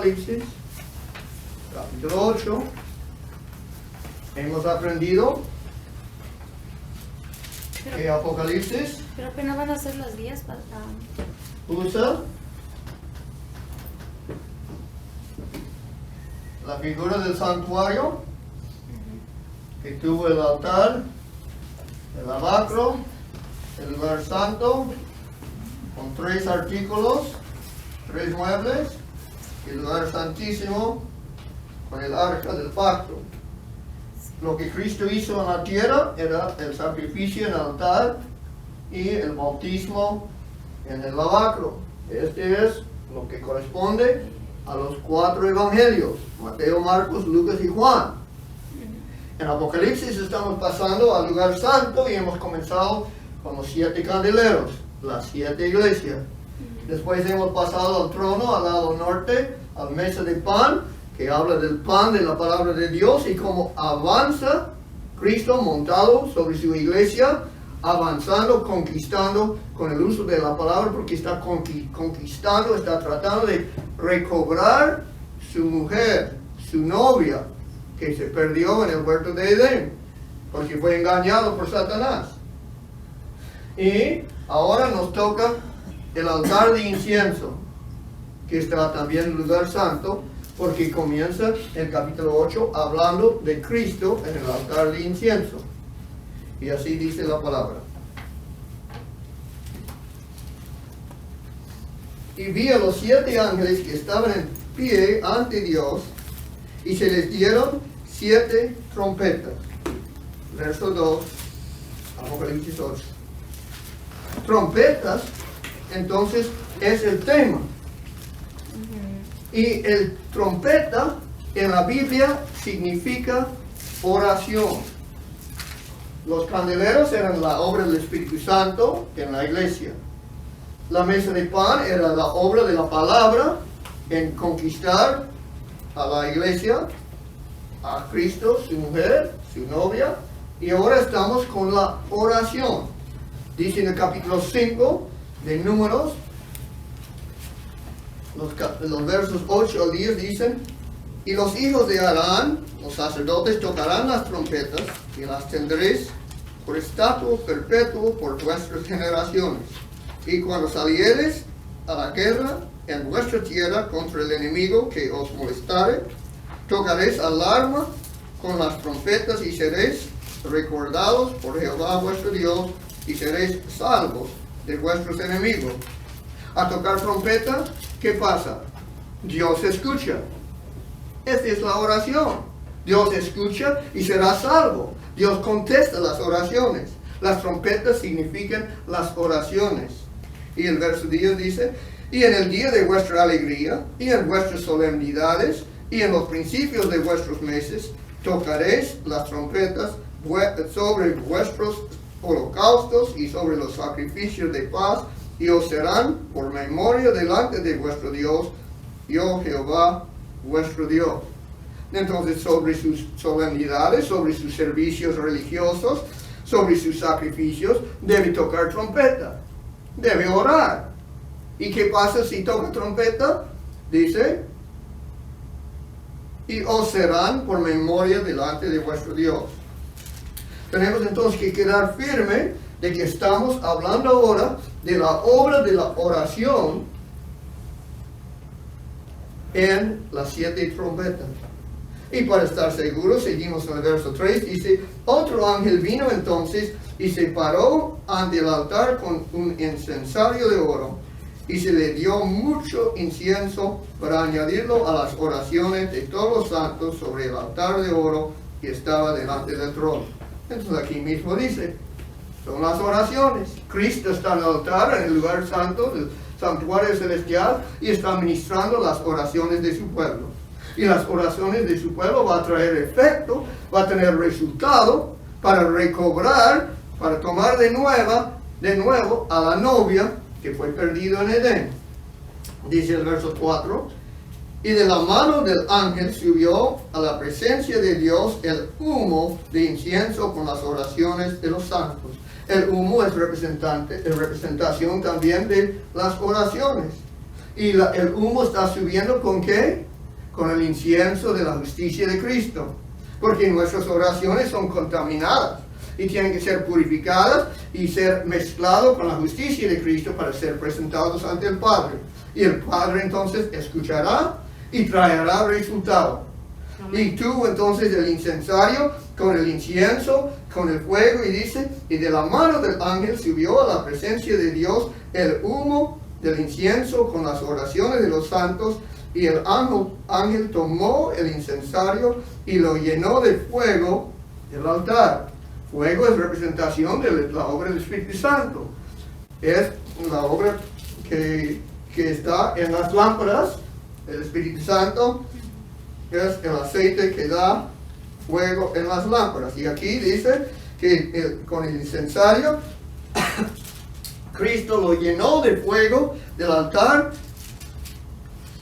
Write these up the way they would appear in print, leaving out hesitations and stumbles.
Apocalipsis, capítulo 8. Hemos aprendido que Apocalipsis Pero que no van a ser los días para... usa la figura del santuario que tuvo el altar, el lavacro, el lugar santo, con 3 artículos, 3 muebles, y el lugar santísimo con el arca del pacto. Lo que Cristo hizo en la tierra era el sacrificio en el altar y el bautismo en el lavacro. Este es lo que corresponde a los 4 evangelios: Mateo, Marcos, Lucas y Juan. En Apocalipsis estamos pasando al lugar santo y hemos comenzado con los 7 candeleros, las 7 iglesias. Después hemos pasado al trono al lado norte, al mesa de pan, que habla del pan de la palabra de Dios y cómo avanza Cristo montado sobre su iglesia, avanzando, conquistando con el uso de la palabra, porque está conquistando, está tratando de recobrar su mujer, su novia, que se perdió en el huerto de Edén, porque fue engañado por Satanás. Y ahora nos toca el altar de incienso, que está también en el lugar santo, porque comienza el capítulo 8 hablando de Cristo en el altar de incienso. Y así dice la palabra. Y vi a los 7 ángeles que estaban en pie ante Dios, y se les dieron 7 trompetas. Verso 2, Apocalipsis 8. Trompetas, entonces, es el tema. Y el trompeta en la Biblia significa oración. Los candeleros eran la obra del Espíritu Santo en la iglesia. La mesa de pan era la obra de la palabra en conquistar a la iglesia, a Cristo, su mujer, su novia. Y ahora estamos con la oración. Dice en el capítulo 5 de Números, los versos 8 al 10 dicen: y los hijos de Aarón, los sacerdotes, tocarán las trompetas, y las tendréis por estatuto perpetuo por vuestras generaciones. Y cuando saliereis a la guerra en vuestra tierra contra el enemigo que os molestare, tocaréis alarma con las trompetas y seréis recordados por Jehová vuestro Dios, y seréis salvos de vuestros enemigos. A tocar trompeta, ¿qué pasa? Dios escucha. Esta es la oración. Dios escucha y será salvo. Dios contesta las oraciones. Las trompetas significan las oraciones. Y el verso 10 dice: y en el día de vuestra alegría, y en vuestras solemnidades, y en los principios de vuestros meses, tocaréis las trompetas sobre vuestros holocaustos y sobre los sacrificios de paz, y os serán por memoria delante de vuestro Dios, yo Jehová vuestro Dios. Entonces, sobre sus solemnidades, sobre sus servicios religiosos, sobre sus sacrificios, debe tocar trompeta, debe orar. ¿Y qué pasa si toca trompeta? Dice: y os serán por memoria delante de vuestro Dios. Tenemos entonces que quedar firme de que estamos hablando ahora de la obra de la oración en las 7 trompetas. Y para estar seguros, seguimos en el verso 3, dice: otro ángel vino entonces y se paró ante el altar con un incensario de oro, y se le dio mucho incienso para añadirlo a las oraciones de todos los santos sobre el altar de oro que estaba delante del trono. Entonces aquí mismo dice, son las oraciones. Cristo está en el altar, en el lugar santo, del santuario celestial, y está ministrando las oraciones de su pueblo. Y las oraciones de su pueblo va a traer efecto, va a tener resultado para recobrar, para tomar de nuevo a la novia que fue perdida en Edén. Dice el verso 4, y de la mano del ángel subió a la presencia de Dios el humo de incienso con las oraciones de los santos. El humo es representación también de las oraciones. Y el humo está subiendo ¿con qué? con el incienso de la justicia de Cristo, porque nuestras oraciones son contaminadas y tienen que ser purificadas y ser mezclados con la justicia de Cristo para ser presentados ante el Padre. Y el Padre entonces escuchará y traerá resultado. Y tú entonces el incensario con el incienso, con el fuego, y dice, y de la mano del ángel subió a la presencia de Dios el humo del incienso con las oraciones de los santos, y el ángel tomó el incensario y lo llenó de fuego del altar. Fuego es representación de la obra del Espíritu Santo. Es la obra que está en las lámparas. El Espíritu Santo es el aceite que da fuego en las lámparas. Y aquí dice que con el incensario Cristo lo llenó de fuego del altar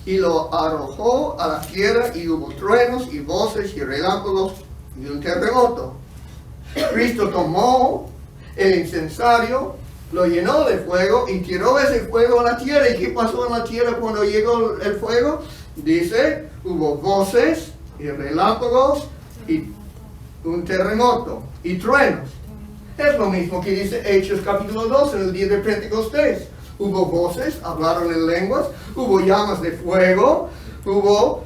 y lo arrojó a la tierra, y hubo truenos y voces y relámpagos y un terremoto. Cristo tomó el incensario, lo llenó de fuego y tiró ese fuego a la tierra. ¿Y qué pasó en la tierra cuando llegó el fuego? Dice, hubo voces y relámpagos y un terremoto y truenos. Es lo mismo que dice Hechos capítulo 2 en el día de Pentecostés. Hubo voces, hablaron en lenguas, hubo llamas de fuego, hubo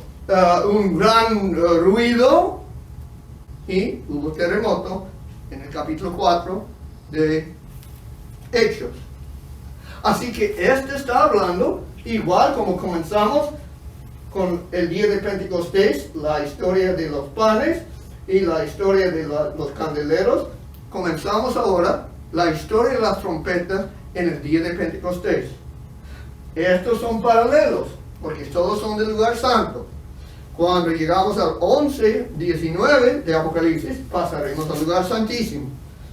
un gran ruido y hubo terremoto en el capítulo 4 de Hechos. Así que este está hablando, igual como comenzamos con el día de Pentecostés, la historia de los panes y la historia de los candeleros. Comenzamos ahora la historia de las trompetas en el día de Pentecostés. Estos son paralelos, porque todos son del lugar santo. Cuando llegamos al 11:19 de Apocalipsis, pasaremos al lugar santísimo.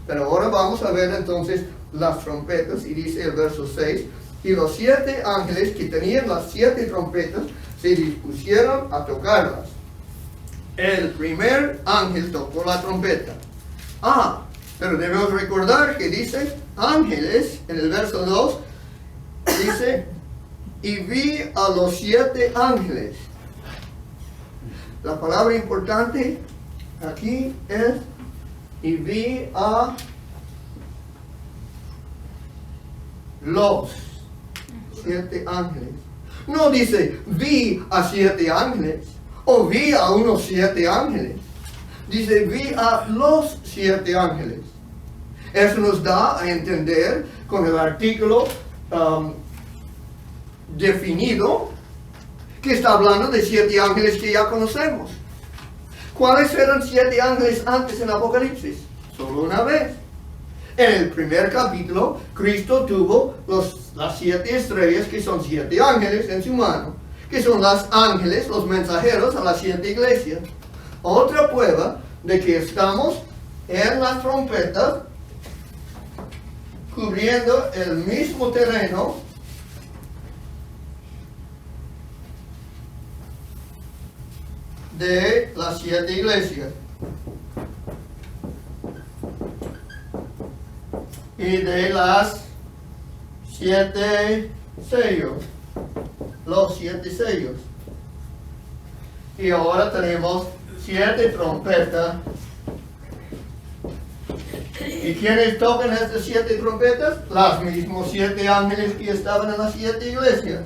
Pero ahora vamos a ver entonces las trompetas, y dice el verso 6, y los 7 ángeles que tenían las 7 trompetas se dispusieron a tocarlas. El primer ángel tocó la trompeta. Pero debemos recordar que dice ángeles, en el verso 2, dice, y vi a los 7 ángeles. La palabra importante aquí es, y vi a los 7 ángeles. No dice, vi a 7 ángeles, o vi a unos 7 ángeles. Dice, vi a los 7 ángeles. Eso nos da a entender con el artículo definido que está hablando de 7 ángeles que ya conocemos. ¿Cuáles eran 7 ángeles antes en Apocalipsis? Solo una vez. En el primer capítulo, Cristo tuvo las 7 estrellas, que son 7 ángeles en su mano, que son los ángeles, los mensajeros a las 7 iglesias. Otra prueba de que estamos en las trompetas, cubriendo el mismo terreno de las 7 iglesias y de las 7 sellos, los 7 sellos. Y ahora tenemos 7 trompetas. ¿Y quiénes tocan estas 7 trompetas? Los mismos 7 ángeles que estaban en las 7 iglesias.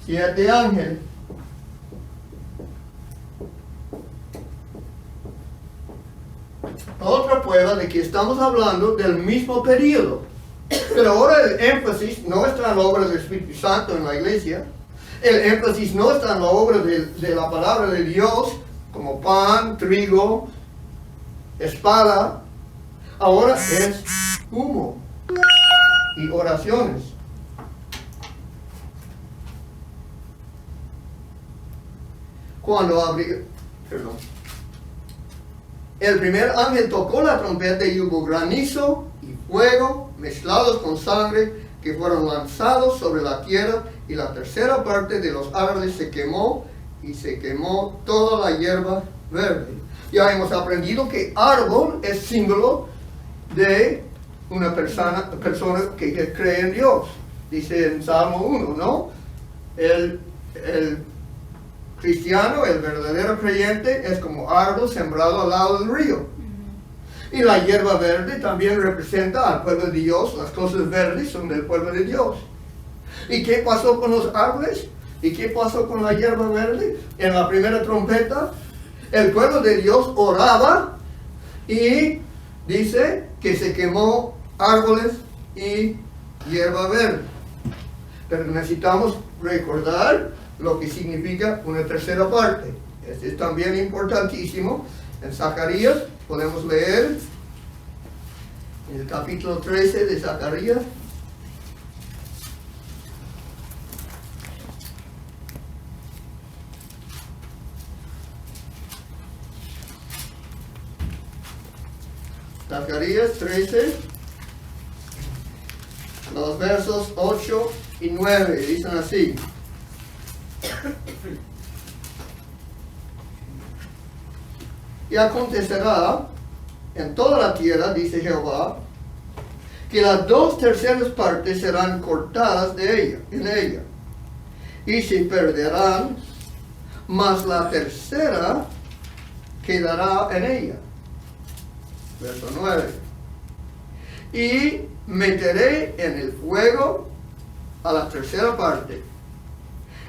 7 ángeles. Otra prueba de que estamos hablando del mismo periodo. Pero ahora el énfasis no está en la obra del Espíritu Santo en la iglesia. El énfasis no está en la obra de la palabra de Dios, como pan, trigo, espada. Ahora es humo y oraciones. El primer ángel tocó la trompeta y hubo granizo y fuego mezclados con sangre que fueron lanzados sobre la tierra, y la tercera parte de los árboles se quemó, y se quemó toda la hierba verde. Ya hemos aprendido que árbol es símbolo de una persona que cree en Dios. Dice en Salmo 1, ¿no? El cristiano, el verdadero creyente, es como árbol sembrado al lado del río. Y la hierba verde también representa al pueblo de Dios. Las cosas verdes son del pueblo de Dios. ¿Y qué pasó con los árboles? ¿Y qué pasó con la hierba verde? En la primera trompeta, el pueblo de Dios oraba y dice que se quemó árboles y hierba verde. Pero necesitamos recordar lo que significa una tercera parte. Este es también importantísimo. En Zacarías podemos leer en el capítulo 13 de Zacarías. Zacarías 13, los versos 8 y 9 dicen así. Y acontecerá en toda la tierra, dice Jehová, que las 2/3 partes serán cortadas en ella, y se perderán, mas la tercera quedará en ella. Verso 9. Y meteré en el fuego a la tercera parte,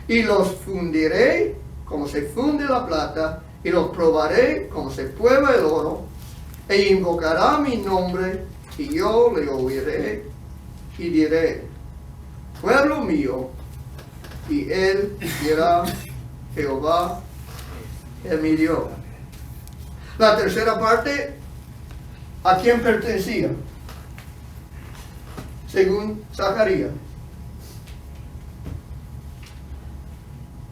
y los fundiré como se funde la plata, y los probaré como se prueba el oro, e invocará mi nombre, y yo le oiré, y diré, pueblo mío, y él dirá, Jehová es mi Dios. La tercera parte, ¿a quién pertenecía? Según Zacarías.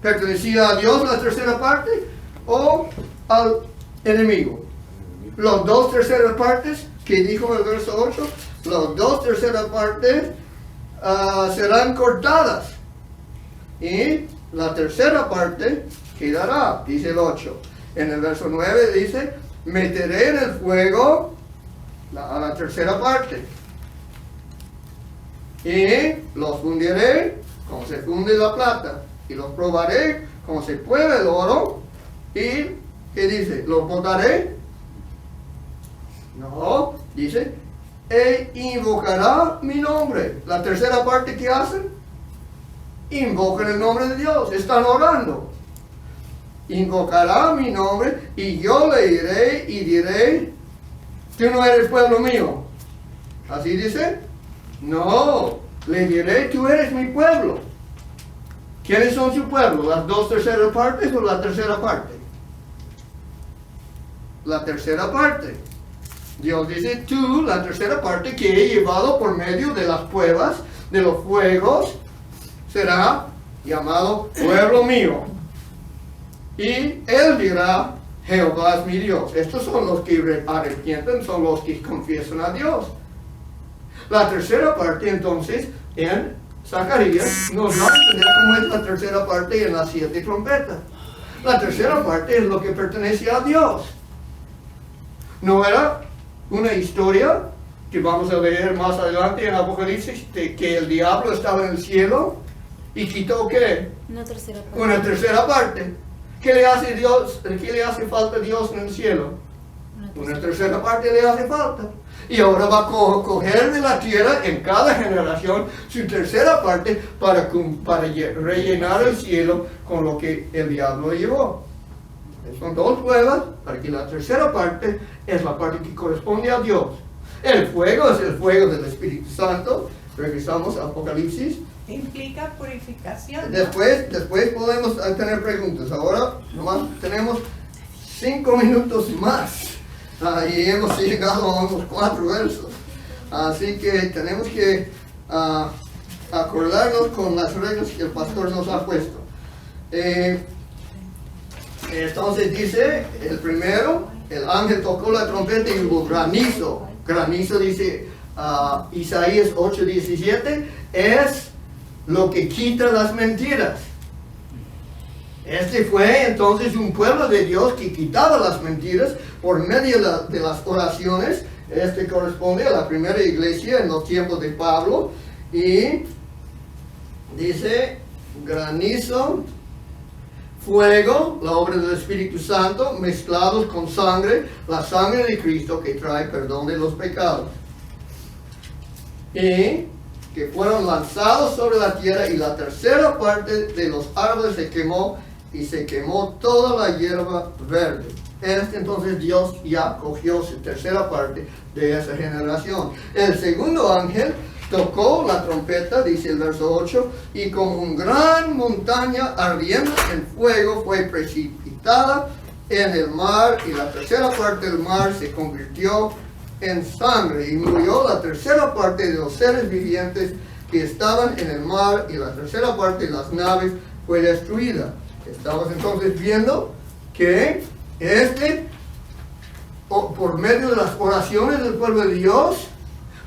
¿Pertenecía a Dios la tercera parte o al enemigo? Los 2/3 partes que dijo el verso 8, las 2/3 partes serán cortadas y la tercera parte quedará, dice el 8. En el verso 9 dice, meteré en el fuego a la tercera parte y los fundiré como se funde la plata, y los probaré como se prueba el oro, y ¿qué dice? ¿Los botaré? No, dice, e invocará mi nombre. La tercera parte, ¿qué hacen? Invocan el nombre de Dios, están orando. Invocará mi nombre, y yo le iré y diré, tú no eres pueblo mío. ¿Así dice? No, le diré, tú eres mi pueblo. ¿Quiénes son su pueblo? ¿Las 2/3 partes o la tercera parte? La tercera parte. Dios dice, tú, la tercera parte que he llevado por medio de las pruebas, de los fuegos, será llamado pueblo mío. Y él dirá, Jehová es mi Dios. Estos son los que arrepienten, son los que confiesan a Dios. La tercera parte, entonces, en Zacarías, nos va a entender cómo es la tercera parte en las 7 trompetas. La tercera parte es lo que pertenece a Dios. No era una historia que vamos a leer más adelante en Apocalipsis, de que el diablo estaba en el cielo y quitó ¿qué? Una tercera parte. Una tercera parte. ¿Qué le hace Dios? ¿Qué le hace falta a Dios en el cielo? Una tercera parte le hace falta. Y ahora va a coger de la tierra en cada generación su tercera parte para rellenar el cielo con lo que el diablo llevó. Son 2 pruebas para que la tercera parte es la parte que corresponde a Dios. El fuego es el fuego del Espíritu Santo. Regresamos a Apocalipsis. Implica purificación, ¿no? Después podemos tener preguntas. Ahora nomás tenemos 5 minutos más. Y hemos llegado a unos 4 versos. Así que tenemos que acordarnos con las reglas que el pastor nos ha puesto. Entonces dice, el primero, el ángel tocó la trompeta y hubo granizo. Granizo, dice Isaías 8:17, es lo que quita las mentiras. Este fue entonces un pueblo de Dios que quitaba las mentiras por medio de las oraciones. Este corresponde a la primera iglesia en los tiempos de Pablo. Y dice, granizo, fuego, la obra del Espíritu Santo, mezclados con sangre, la sangre de Cristo que trae perdón de los pecados. Y que fueron lanzados sobre la tierra, y la tercera parte de los árboles se quemó, y se quemó toda la hierba verde. Entonces Dios ya cogió su tercera parte de esa generación. El segundo ángel tocó la trompeta, dice el verso 8, y como una gran montaña ardiendo en fuego fue precipitada en el mar, y la tercera parte del mar se convirtió en sangre, y murió la tercera parte de los seres vivientes que estaban en el mar, y la tercera parte de las naves fue destruida. Estamos entonces viendo que por medio de las oraciones del pueblo de Dios,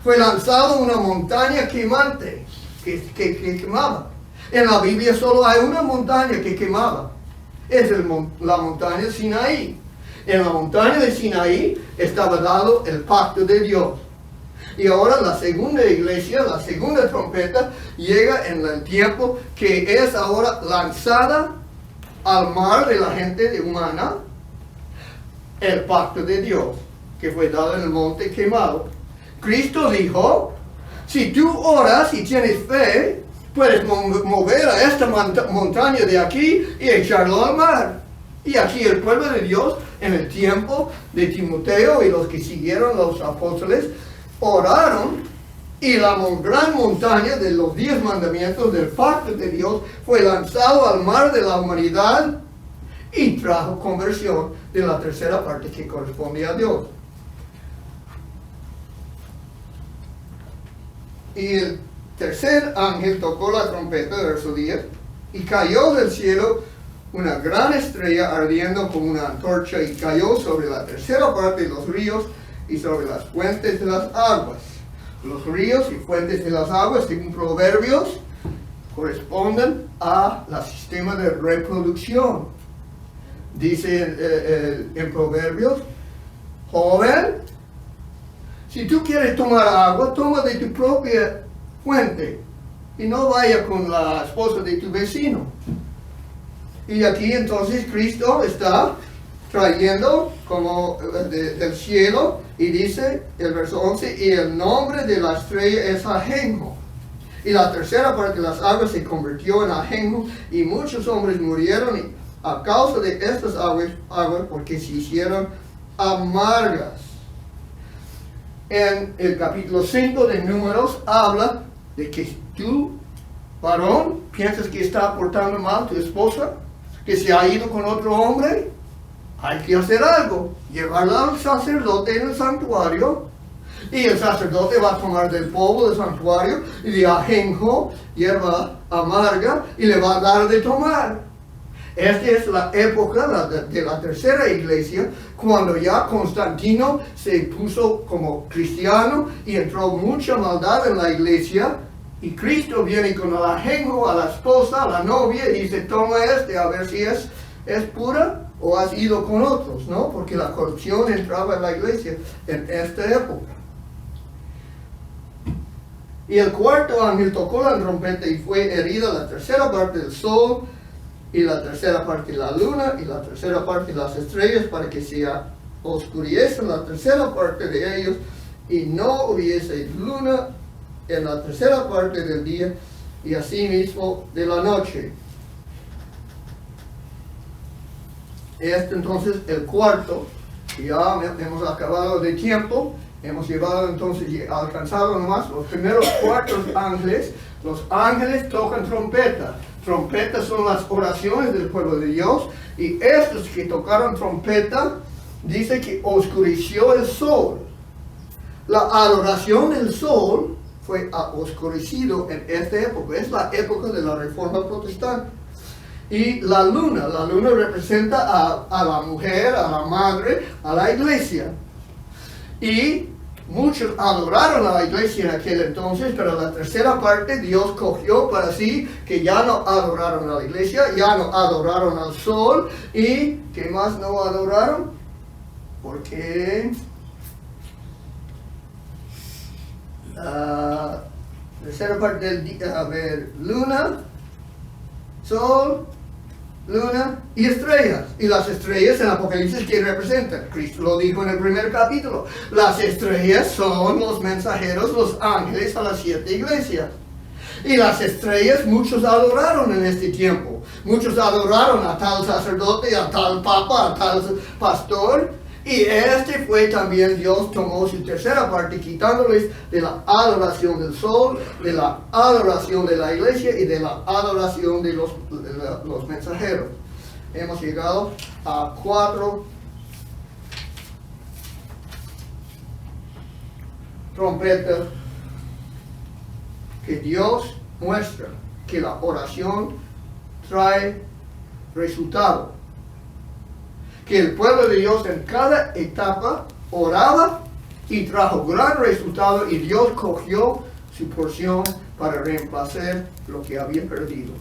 fue lanzado una montaña quemante, que quemaba. En la Biblia solo hay una montaña que quemaba. Es la montaña de Sinaí. En la montaña de Sinaí estaba dado el pacto de Dios. Y ahora la segunda iglesia, la segunda trompeta, llega en el tiempo que es ahora lanzada al mar de la gente humana, el pacto de Dios, que fue dado en el monte quemado. Cristo dijo, si tú oras y tienes fe, puedes mover a esta montaña de aquí y echarlo al mar. Y aquí el pueblo de Dios, en el tiempo de Timoteo y los que siguieron los apóstoles, oraron, y la gran montaña de los 10 mandamientos del pacto de Dios fue lanzado al mar de la humanidad y trajo conversión de la tercera parte que corresponde a Dios. Y el tercer ángel tocó la trompeta, verso 10, y cayó del cielo una gran estrella ardiendo como una antorcha, y cayó sobre la tercera parte de los ríos y sobre las fuentes de las aguas. Los ríos y fuentes de las aguas, según Proverbios, corresponden al sistema de reproducción. Dice en Proverbios, joven, si tú quieres tomar agua, toma de tu propia fuente y no vaya con la esposa de tu vecino. Y aquí entonces Cristo está trayendo como del cielo, y dice el verso 11, y el nombre de la estrella es ajenjo. Y la tercera parte de las aguas se convirtió en ajenjo, y muchos hombres murieron a causa de estas aguas porque se hicieron amargas. En el capítulo 5 de Números habla de que tú, varón, piensas que está portando mal tu esposa, que se ha ido con otro hombre. Hay que hacer algo, llevarla al sacerdote en el santuario, y el sacerdote va a tomar del polvo del santuario y de ajenjo, hierba amarga, y le va a dar de tomar. Esta es la época de la tercera iglesia, cuando ya Constantino se puso como cristiano y entró mucha maldad en la iglesia, y Cristo viene con el ajenjo a la esposa, a la novia, y dice, toma a ver si es pura, o has ido con otros, ¿no? Porque la corrupción entraba en la iglesia en esta época. Y el cuarto ángel tocó la trompeta, y fue herida la tercera parte del sol, y la tercera parte de la luna, y la tercera parte de las estrellas, para que se oscureciese la tercera parte de ellos, y no hubiese luna en la tercera parte del día, y asimismo de la noche. Entonces el cuarto, ya hemos acabado de tiempo, hemos llevado entonces, alcanzado nomás los primeros 4 ángeles. Los ángeles tocan trompeta. Trompetas son las oraciones del pueblo de Dios, y estos que tocaron trompeta, dice que oscureció el sol. La adoración del sol fue oscurecido en esta época, es la época de la Reforma Protestante. Y la luna representa a la mujer, a la madre, a la iglesia. Y muchos adoraron a la iglesia en aquel entonces, pero la tercera parte Dios cogió para sí, que ya no adoraron a la iglesia, ya no adoraron al sol. ¿Y qué más no adoraron? Porque tercera parte del día, luna, sol luna y estrellas. Y las estrellas en Apocalipsis, ¿qué representan? Cristo lo dijo en el primer capítulo. Las estrellas son los mensajeros, los ángeles a las 7 iglesias. Y las estrellas muchos adoraron en este tiempo. Muchos adoraron a tal sacerdote, a tal papa, a tal pastor. Y este fue también, Dios tomó su tercera parte, quitándoles de la adoración del sol, de la adoración de la iglesia y de la adoración de los mensajeros. Hemos llegado a 4 trompetas que Dios muestra que la oración trae resultado. Que el pueblo de Dios en cada etapa oraba y trajo gran resultado, y Dios cogió su porción para reemplazar lo que había perdido.